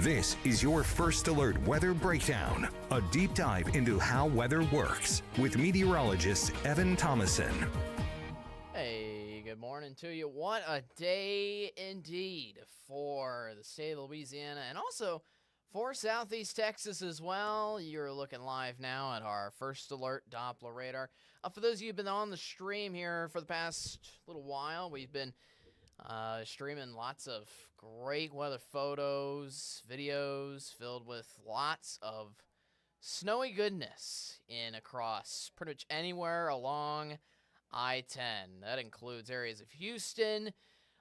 This is your First Alert Weather Breakdown, a deep dive into how weather works with meteorologist Evan Thomason. Hey, good morning to you. What a day indeed for the state of Louisiana and also for Southeast Texas as well. You're looking live now at our First Alert Doppler radar. For those of you who've been on the stream here for the past little while, we've been streaming lots of great weather photos, videos filled with lots of snowy goodness in across pretty much anywhere along I-10. That includes areas of Houston,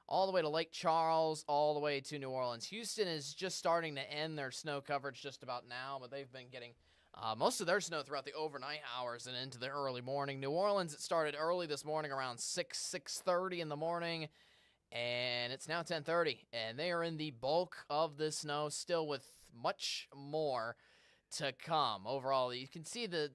all the way to Lake Charles, all the way to New Orleans. Houston is just starting to end their snow coverage just about now, but they've been getting most of their snow throughout the overnight hours and into the early morning. New Orleans, it started early this morning around 6:30 in the morning, and it's now 10:30, and they are in the bulk of the snow, still with much more to come. Overall, you can see the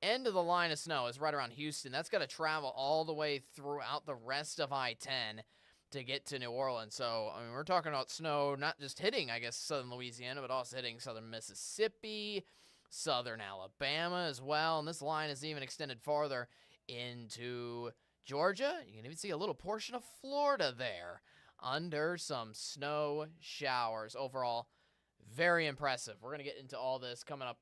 end of the line of snow is right around Houston. That's got to travel all the way throughout the rest of I-10 to get to New Orleans. So, I mean, we're talking about snow not just hitting, I guess, southern Louisiana, but also hitting southern Mississippi, southern Alabama as well. And this line is even extended farther into Georgia. You can even see a little portion of Florida there under some snow showers. Overall, very impressive. We're going to get into all this coming up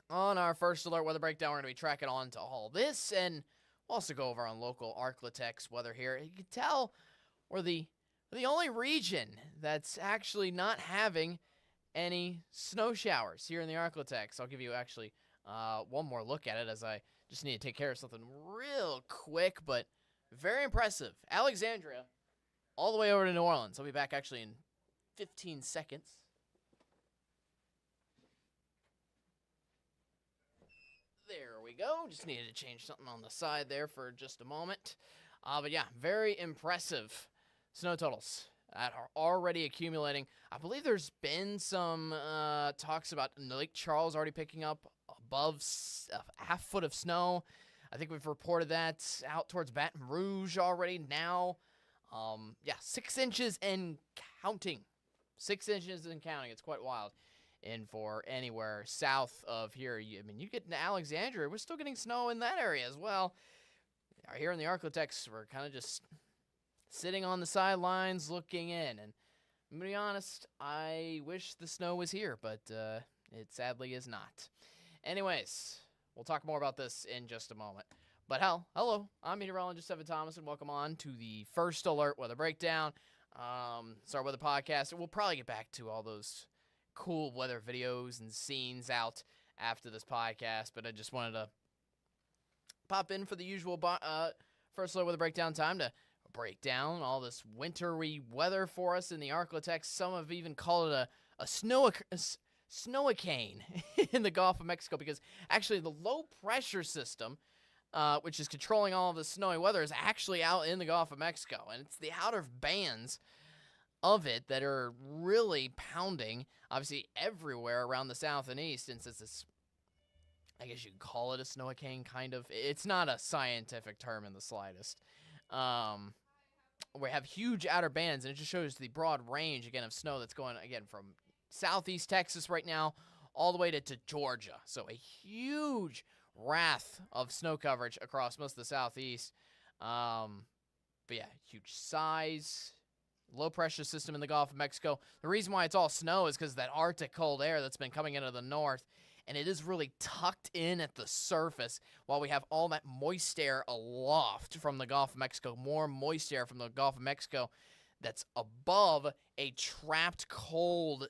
on our First Alert Weather Breakdown. We're going to be tracking on to all this, and we'll also go over on local Arklatex weather here. You can tell we're the only region that's actually not having any snow showers here in the Arklatex. I'll give you actually one more look at it as I just need to take care of something real quick, but very impressive. Alexandria, all the way over to New Orleans. I'll be back actually in 15 seconds. There we go. Just needed to change something on the side there for just a moment. But yeah, very impressive snow totals that are already accumulating. I believe there's been some talks about Lake Charles already picking up above a half foot of snow. I think we've reported that out towards Baton Rouge already now. 6 inches and counting. 6 inches and counting. It's quite wild. And for anywhere south of here, you get into Alexandria, we're still getting snow in that area as well. Here in the Arklatex, we're kind of just sitting on the sidelines looking in. And I'm going to be honest, I wish the snow was here, but it sadly is not. Anyways, we'll talk more about this in just a moment. But hello, I'm meteorologist Evan Thomas, and welcome on to the First Alert Weather Breakdown. It's our weather podcast. We'll probably get back to all those cool weather videos and scenes out after this podcast, but I just wanted to pop in for the usual First Alert Weather Breakdown time to break down all this wintry weather for us in the Arklatex. Some have even called it a snowicane in the Gulf of Mexico, because actually the low pressure system, which is controlling all of the snowy weather, is actually out in the Gulf of Mexico, and it's the outer bands of it that are really pounding, obviously, everywhere around the south and east. And since it's, I guess you could call it a snowicane, kind of. It's not a scientific term in the slightest. We have huge outer bands, and it just shows the broad range, again, of snow that's going, again, from southeast Texas right now all the way to Georgia. So a huge wrath of snow coverage across most of the southeast. But yeah, huge size. Low pressure system in the Gulf of Mexico. The reason why it's all snow is because of that Arctic cold air that's been coming into the north, and it is really tucked in at the surface while we have all that moist air aloft from the Gulf of Mexico, more moist air from the Gulf of Mexico that's above a trapped cold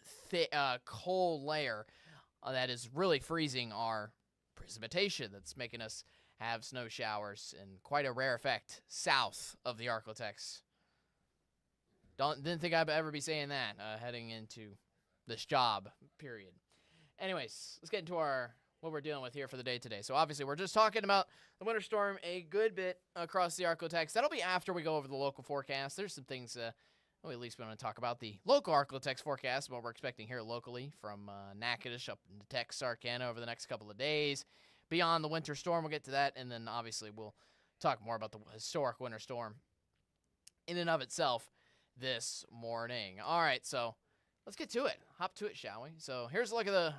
layer that is really freezing our precipitation, that's making us have snow showers, and quite a rare effect south of the Arklatex. Didn't think I'd ever be saying that heading into this job, period. Anyways, let's get into what we're dealing with here for the day today. So obviously we're just talking about the winter storm a good bit across the Arklatex. That'll be after we go over the local forecast. There's some things, at least we want to talk about the local Arklatex forecast, what we're expecting here locally from Natchitoches up into Texarkana over the next couple of days. Beyond the winter storm, we'll get to that, and then obviously we'll talk more about the historic winter storm in and of itself this morning. All right, so let's get to it. Hop to it, shall we? So here's a look at the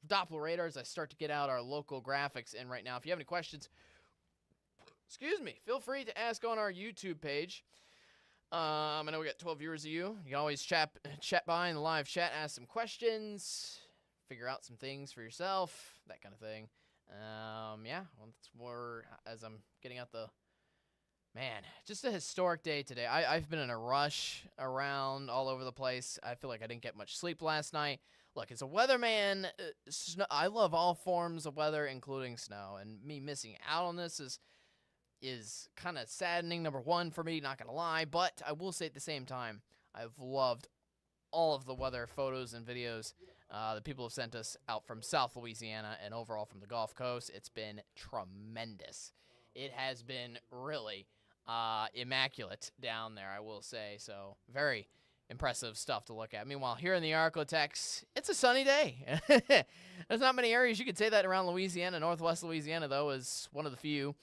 Doppler radar as I start to get out our local graphics in right now. If you have any questions, feel free to ask on our YouTube page. I know we got 12 viewers of you. You can always chat by in the live chat, ask some questions, figure out some things for yourself, that kind of thing. Yeah, once more as I'm getting out the... Man, just a historic day today. I've been in a rush around all over the place. I feel like I didn't get much sleep last night. Look, as a weatherman, I love all forms of weather, including snow, and me missing out on this is kind of saddening, number one, for me, not going to lie. But I will say at the same time, I've loved all of the weather photos and videos that people have sent us out from South Louisiana and overall from the Gulf Coast. It's been tremendous. It has been really immaculate down there, I will say. So very impressive stuff to look at. Meanwhile, here in the Arklatex, it's a sunny day. There's not many areas you could say that around Louisiana. Northwest Louisiana, though, is one of the few.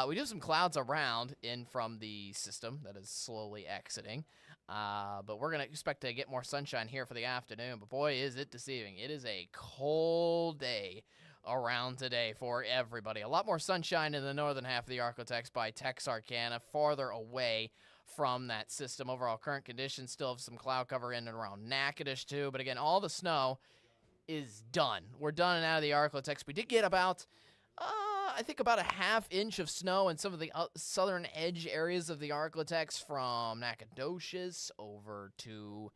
We do have some clouds around in from the system that is slowly exiting. But we're going to expect to get more sunshine here for the afternoon. But boy, is it deceiving. It is a cold day around today for everybody. A lot more sunshine in the northern half of the Arklatex by Texarkana, farther away from that system. Overall current conditions still have some cloud cover in and around Natchitoches too. But again, all the snow is done. We're done and out of the Arklatex. We did get about... I think about a half inch of snow in some of the southern edge areas of the Arklatex from Nacogdoches over to,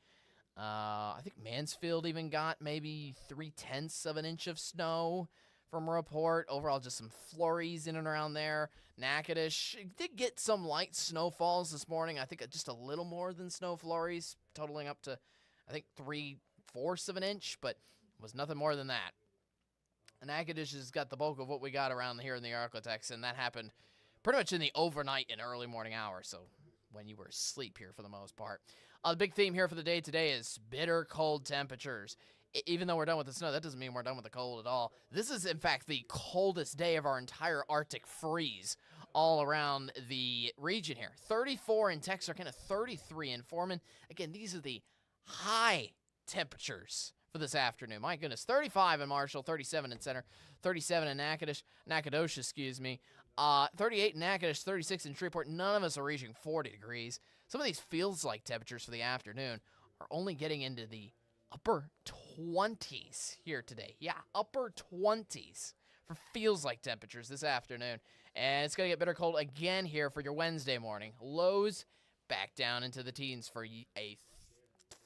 I think Mansfield even got maybe 3/10 of an inch of snow from a report. Overall, just some flurries in and around there. Natchitoches did get some light snowfalls this morning. I think just a little more than snow flurries, totaling up to, I think, 3/4 of an inch, but it was nothing more than that. Natchitoches has got the bulk of what we got around here in the Arklatex, and that happened pretty much in the overnight and early morning hours, so when you were asleep here for the most part. The big theme here for the day today is bitter cold temperatures. Even though we're done with the snow, that doesn't mean we're done with the cold at all. This is, in fact, the coldest day of our entire Arctic freeze all around the region here. 34 in Texarkana, 33 in Foreman. Again, these are the high temperatures for this afternoon. My goodness, 35 in Marshall, 37 in Center, 37 in Nacogdoches, 38 in Natchitoches, 36 in Shreveport. None of us are reaching 40 degrees. Some of these feels-like temperatures for the afternoon are only getting into the upper 20s here today. Yeah, upper 20s for feels-like temperatures this afternoon. And it's going to get bitter cold again here for your Wednesday morning. Lows back down into the teens for a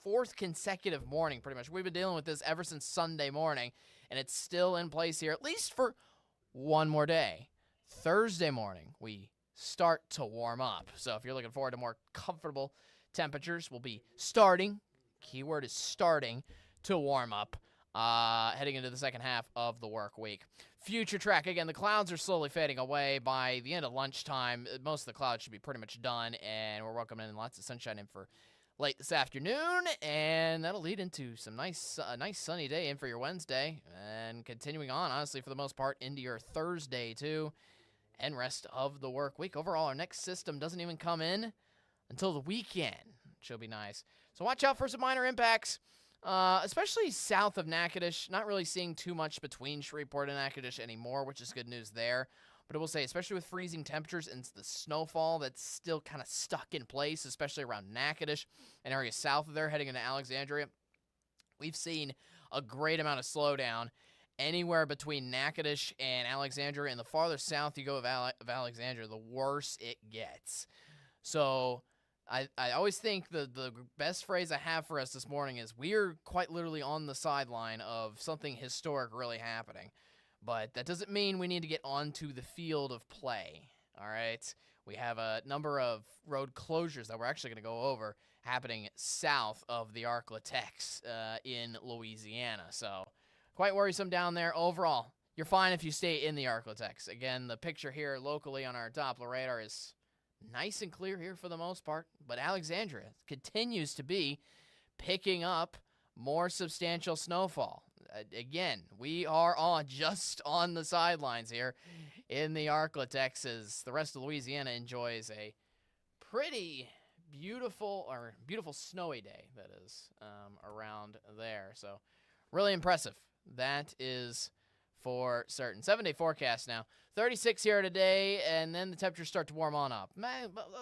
fourth consecutive morning, pretty much. We've been dealing with this ever since Sunday morning, and it's still in place here, at least for one more day. Thursday morning, we start to warm up. So if you're looking forward to more comfortable temperatures, we'll be starting, keyword is starting, to warm up heading into the second half of the work week. Future track, again, the clouds are slowly fading away. By the end of lunchtime, most of the clouds should be pretty much done, and we're welcoming in lots of sunshine in for late this afternoon, and that'll lead into some nice sunny day in for your Wednesday, and continuing on, honestly, for the most part, into your Thursday, too, and rest of the work week. Overall, our next system doesn't even come in until the weekend, which will be nice. So watch out for some minor impacts, especially south of Natchitoches. Not really seeing too much between Shreveport and Natchitoches anymore, which is good news there. But I will say, especially with freezing temperatures and the snowfall that's still kind of stuck in place, especially around Natchitoches and areas south of there heading into Alexandria, we've seen a great amount of slowdown anywhere between Natchitoches and Alexandria. And the farther south you go of Alexandria, the worse it gets. So I always think the best phrase I have for us this morning is we're quite literally on the sideline of something historic really happening. But that doesn't mean we need to get onto the field of play, all right? We have a number of road closures that we're actually going to go over happening south of the Arklatex in Louisiana. So quite worrisome down there. Overall, you're fine if you stay in the Arklatex. Again, the picture here locally on our Doppler radar is nice and clear here for the most part. But Alexandria continues to be picking up more substantial snowfall. Again, we are just on the sidelines here in the Arklatex as the rest of Louisiana enjoys a pretty beautiful snowy day, that is, around there. So really impressive. That is for certain. 7-day forecast now. 36 here today, and then the temperatures start to warm on up.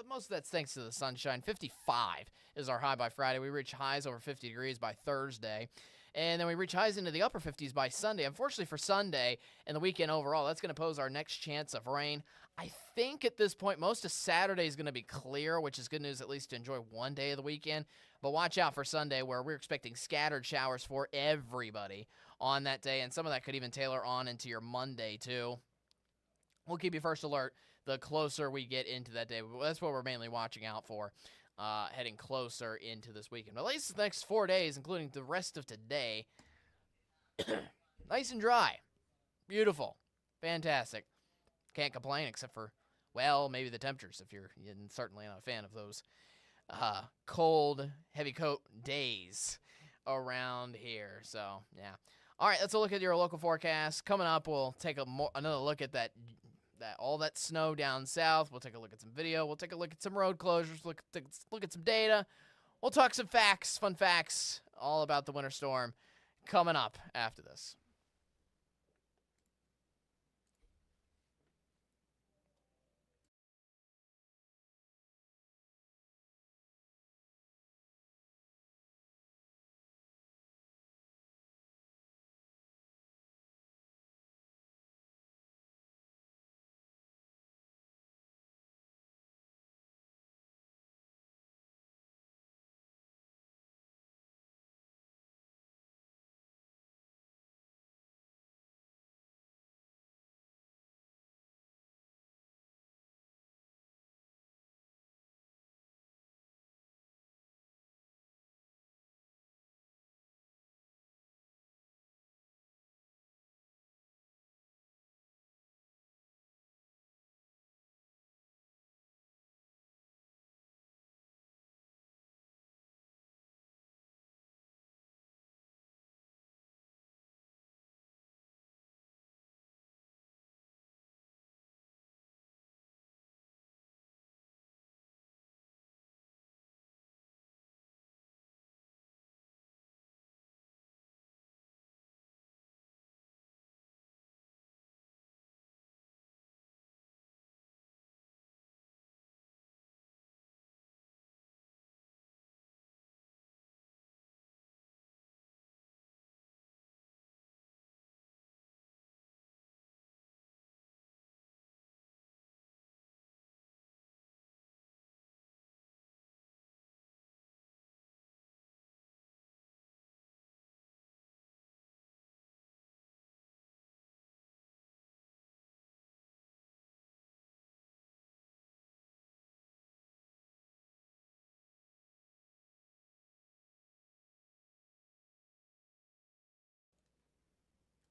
Most of that's thanks to the sunshine. 55 is our high by Friday. We reach highs over 50 degrees by Thursday. And then we reach highs into the upper 50s by Sunday. Unfortunately for Sunday and the weekend overall, that's going to pose our next chance of rain. I think at this point, most of Saturday is going to be clear, which is good news at least to enjoy one day of the weekend. But watch out for Sunday, where we're expecting scattered showers for everybody on that day. And some of that could even tailor on into your Monday, too. We'll keep you first alert the closer we get into that day. That's what we're mainly watching out for. Heading closer into this weekend. But at least the next 4 days, including the rest of today, nice and dry. Beautiful. Fantastic. Can't complain except for, well, maybe the temperatures if you're certainly not a fan of those cold, heavy coat days around here. So, yeah. All right, let's look at your local forecast. Coming up, we'll take another look at all that snow down south. We'll take a look at some video. We'll take a look at some road closures. Look at some data. We'll talk some facts, fun facts, all about the winter storm coming up after this.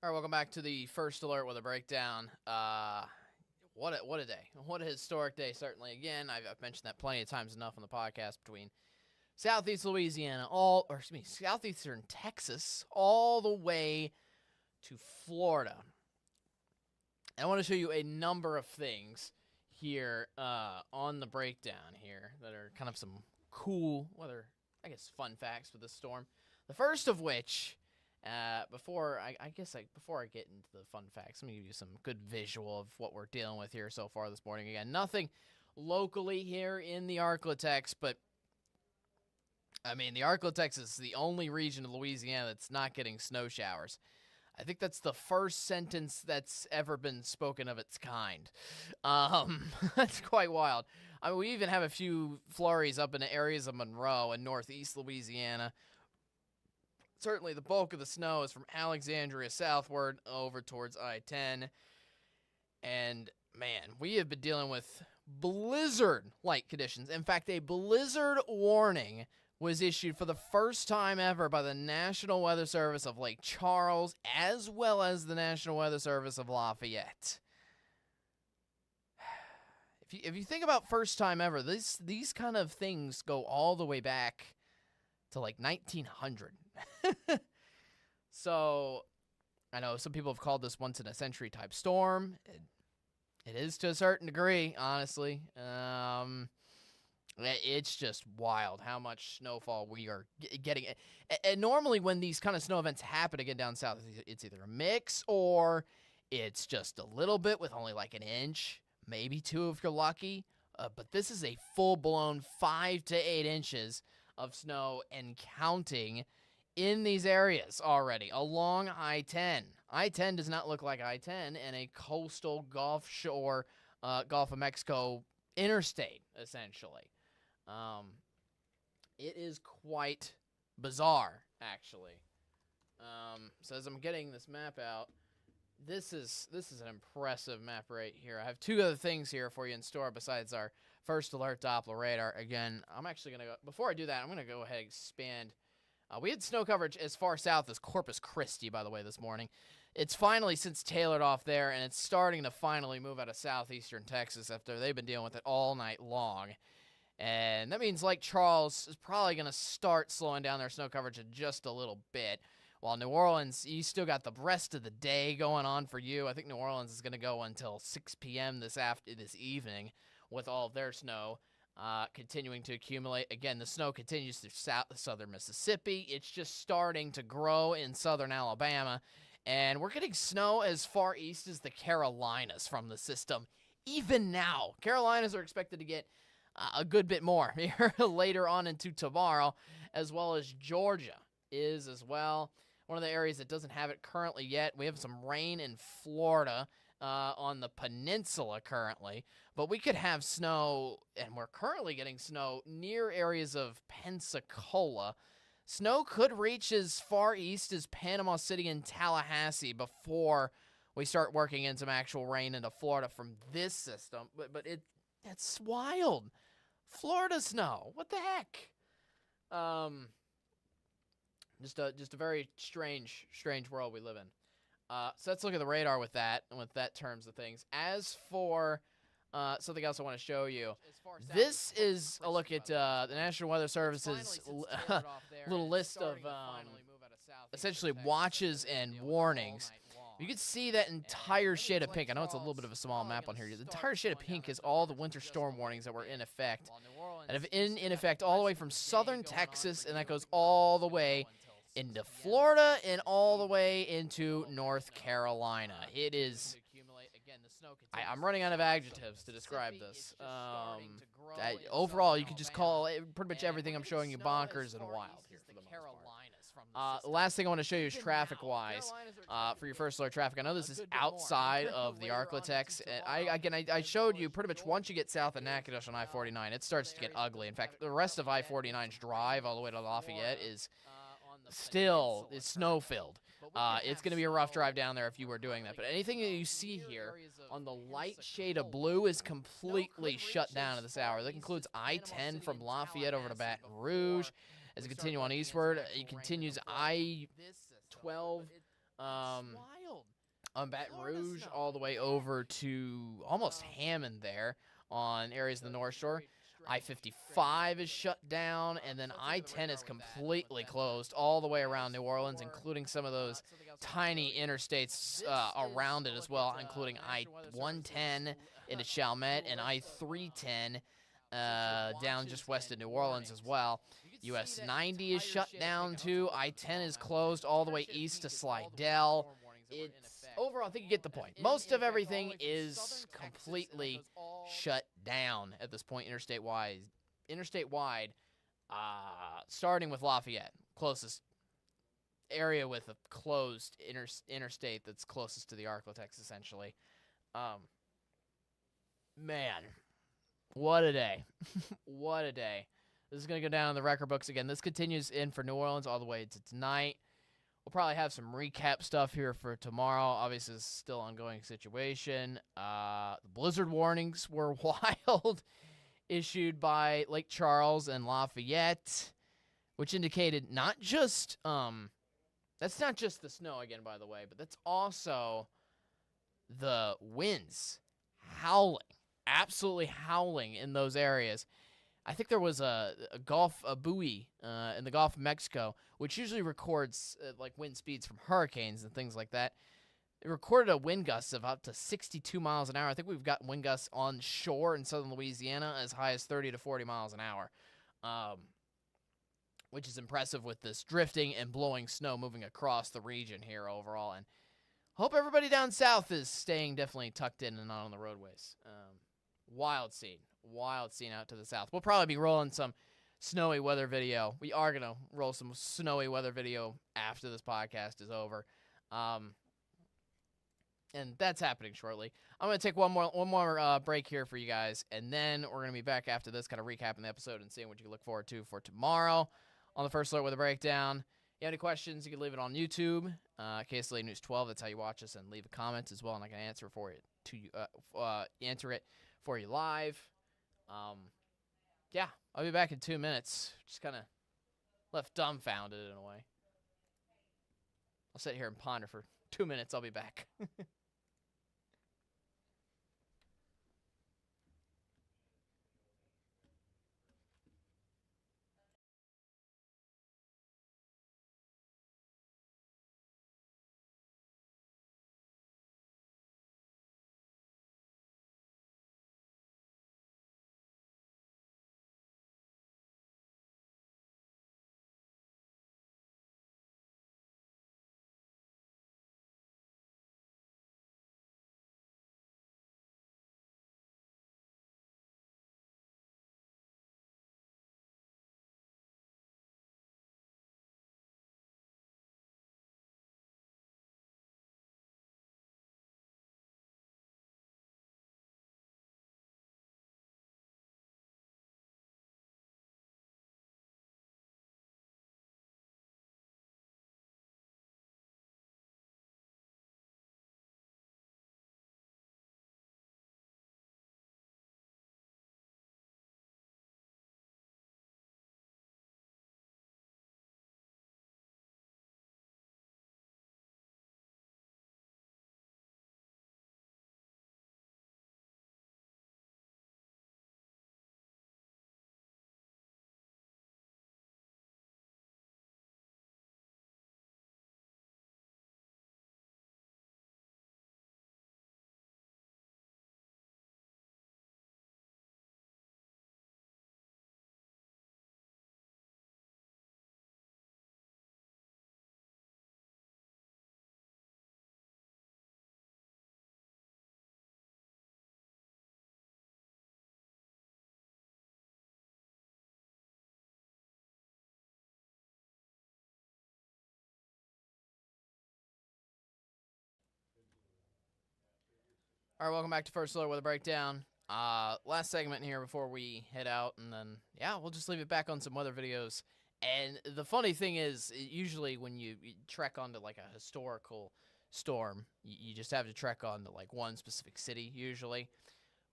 All right, welcome back to the first alert with a breakdown. What a day. What a historic day, certainly. Again, I've mentioned that plenty of times enough on the podcast, between southeast Louisiana, southeastern Texas, all the way to Florida. And I want to show you a number of things here on the breakdown here that are kind of some cool, fun facts with this storm. The first of which, before I get into the fun facts, let me give you some good visual of what we're dealing with here so far this morning. Again, nothing locally here in the Arklatex, but I mean, the Arklatex is the only region of Louisiana that's not getting snow showers. I think that's the first sentence that's ever been spoken of its kind. That's quite wild. I mean, we even have a few flurries up in the areas of Monroe and northeast Louisiana. Certainly the bulk of the snow is from Alexandria southward over towards I-10. And, man, we have been dealing with blizzard-like conditions. In fact, a blizzard warning was issued for the first time ever by the National Weather Service of Lake Charles, as well as the National Weather Service of Lafayette. If you think about first time ever, these kind of things go all the way back to like 1900. So, I know some people have called this once in a century type storm. It is to a certain degree, honestly. It's just wild how much snowfall we are getting. And normally when these kind of snow events happen again down south, it's either a mix or it's just a little bit with only like an inch, maybe 2 if you're lucky. But this is a full-blown 5 to 8 inches of snow and counting in these areas already along I-10. I-10 does not look like I-10 in a coastal Gulf Shore, Gulf of Mexico interstate, essentially. It is quite bizarre, actually. So as I'm getting this map out, this is an impressive map right here. I have 2 other things here for you in store besides our first alert Doppler radar. Again, I'm actually going to go, before I do that, I'm going to go ahead and expand. We had snow coverage as far south as Corpus Christi, by the way, this morning. It's finally since tailored off there, and it's starting to finally move out of southeastern Texas after they've been dealing with it all night long. And that means Lake Charles is probably going to start slowing down their snow coverage just a little bit. While New Orleans, you still got the rest of the day going on for you. I think New Orleans is going to go until 6 p.m. this evening with all of their snow continuing to accumulate. Again, the snow continues through southern Mississippi. It's just starting to grow in southern Alabama. And we're getting snow as far east as the Carolinas from the system. Even now, Carolinas are expected to get a good bit more here later on into tomorrow, as well as Georgia is as well. One of the areas that doesn't have it currently yet, we have some rain in Florida on the peninsula currently, but we could have snow, and we're currently getting snow near areas of Pensacola. Snow could reach as far east as Panama City and Tallahassee before we start working in some actual rain into Florida from this system, but it's wild. Florida snow, what the heck? Just a very strange world we live in. So let's look at the radar with that terms of things. As for something else I want to show you, this is a look at the National Weather Service's little list of essentially watches and warnings. You can see that entire shade of pink. I know it's a little bit of a small map on here. The entire shade of pink is all the winter storm warnings that were in effect. And have in effect all the way from southern Texas, and that goes all the way into Florida and all the way into North Carolina. It is... I'm running out of adjectives to describe this. Overall, you could just call it pretty much everything I'm showing you bonkers and wild here for the most part. The last thing I want to show you is traffic-wise. For your first alert traffic, I know this is outside of the Arklatex. I showed you pretty much once you get south of Natchitoches on I-49, it starts to get ugly. In fact, the rest of I-49's drive all the way to Lafayette is still snow-filled. It's going to be a rough drive down there if you were doing that. But anything that you see here on the light shade of blue is completely shut down at this hour. That includes I-10 from Lafayette over to Baton Rouge. As you continue on eastward, it continues I-12 on Baton Rouge all the way over to almost Hammond there on areas of the North Shore. I-55 is shut down, and then I-10 is completely closed all the way around New Orleans, including some of those tiny interstates around it as well, including I-110 into Chalmette and I-310 down just west of New Orleans as well. US 90 is shut down too. I-10 is closed all the way east to Slidell. Overall, I think you get the point. Most of everything is completely shut down at this point interstate-wide. Starting with Lafayette, closest area with a closed interstate that's closest to the Arklatex, essentially. Man, what a day. What a day. This is going to go down in the record books again. This continues in for New Orleans all the way to tonight. We'll probably have some recap stuff here for tomorrow. Obviously, it's still an ongoing situation. The blizzard warnings were wild, issued by Lake Charles and Lafayette, which indicated not just, that's not just the snow again, by the way, but that's also the winds howling, absolutely howling in those areas. I think there was a buoy in the Gulf of Mexico, which usually records like wind speeds from hurricanes and things like that. It recorded a wind gust of up to 62 miles an hour. I think we've got wind gusts on shore in southern Louisiana as high as 30 to 40 miles an hour, which is impressive with this drifting and blowing snow moving across the region here overall. And hope everybody down south is staying definitely tucked in and not on the roadways. Wild scene out to the south. We'll probably be rolling some snowy weather video. We are going to roll some snowy weather video after this podcast is over. And that's happening shortly. I'm going to take one more break here for you guys, and then we're going to be back after this, kind of recapping the episode and seeing what you can look forward to for tomorrow on the First Alert with a Breakdown. If you have any questions, you can leave it on YouTube, KSLA News 12. That's how you watch us, and leave a comment as well, and I can answer for it answer it for you live. Yeah, I'll be back in 2 minutes. Just kind of left dumbfounded in a way. I'll sit here and ponder for 2 minutes. I'll be back. All right, welcome back to First Alert with a Breakdown. Last segment here before we head out, and then, yeah, we'll just leave it back on some weather videos. And the funny thing is, usually when you trek onto, like, a historical storm, you just have to trek onto, like, one specific city, usually.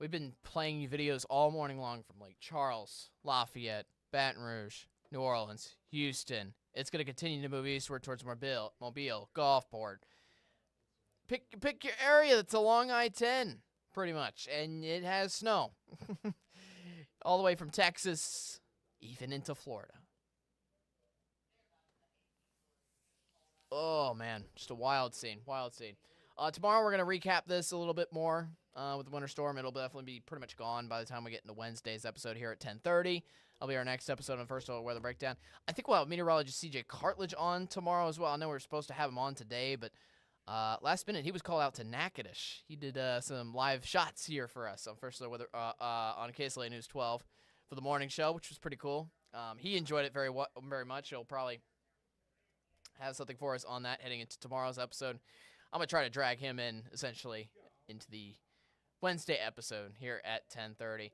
We've been playing you videos all morning long from, like, Charles, Lafayette, Baton Rouge, New Orleans, Houston. It's going to continue to move eastward towards Mobile, Gulfport. Pick your area that's along I-10, pretty much, and it has snow. All the way from Texas, even into Florida. Oh, man, just a wild scene. Tomorrow we're going to recap this a little bit more with the winter storm. It'll definitely be pretty much gone by the time we get into Wednesday's episode here at 10:30. That'll be our next episode on First Alert Weather Breakdown. I think we'll have meteorologist CJ Cartledge on tomorrow as well. I know we were supposed to have him on today, but last minute, he was called out to Natchitoches. He did some live shots here for us on First Alert Weather on KSLA News 12 for the morning show, which was pretty cool. He enjoyed it very much. He'll probably have something for us on that heading into tomorrow's episode. I'm going to try to drag him in, essentially, into the Wednesday episode here at 10:30.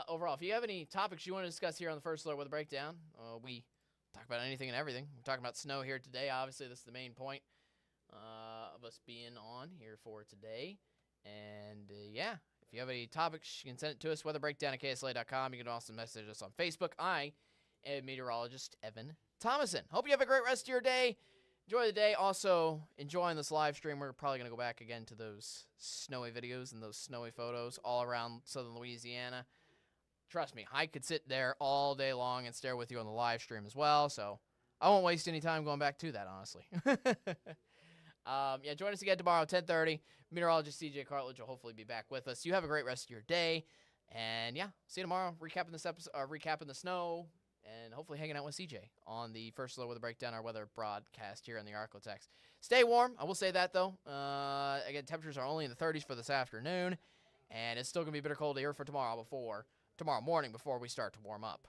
Overall, if you have any topics you want to discuss here on the First Alert Weather Breakdown, we talk about anything and everything. We're talking about snow here today. Obviously, this is the main point of us being on here for today. And, yeah, if you have any topics, you can send it to us, weatherbreakdown@ksla.com. You can also message us on Facebook. I am meteorologist Evan Thomason. Hope you have a great rest of your day. Enjoy the day. Also, enjoying this live stream. We're probably going to go back again to those snowy videos and those snowy photos all around southern Louisiana. Trust me, I could sit there all day long and stare with you on the live stream as well, so I won't waste any time going back to that, honestly. Yeah, join us again tomorrow, 10:30. Meteorologist CJ Cartledge will hopefully be back with us. You have a great rest of your day. And, yeah, see you tomorrow. Recapping this episode, recapping the snow, and hopefully hanging out with CJ on the First Alert Weather Breakdown, our weather broadcast here on the Arklatex. Stay warm. I will say that, though. Again, temperatures are only in the 30s for this afternoon, and it's still going to be bitter cold here for tomorrow morning before we start to warm up.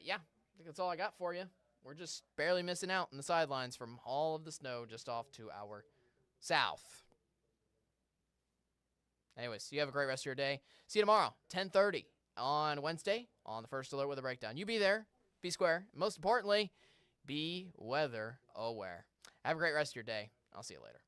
Yeah, I think that's all I got for you. We're just barely missing out on the sidelines from all of the snow just off to our south. Anyways, you have a great rest of your day. See you tomorrow, 10:30 on Wednesday on the First Alert Weather Breakdown. You be there, be square, and most importantly, be weather aware. Have a great rest of your day. I'll see you later.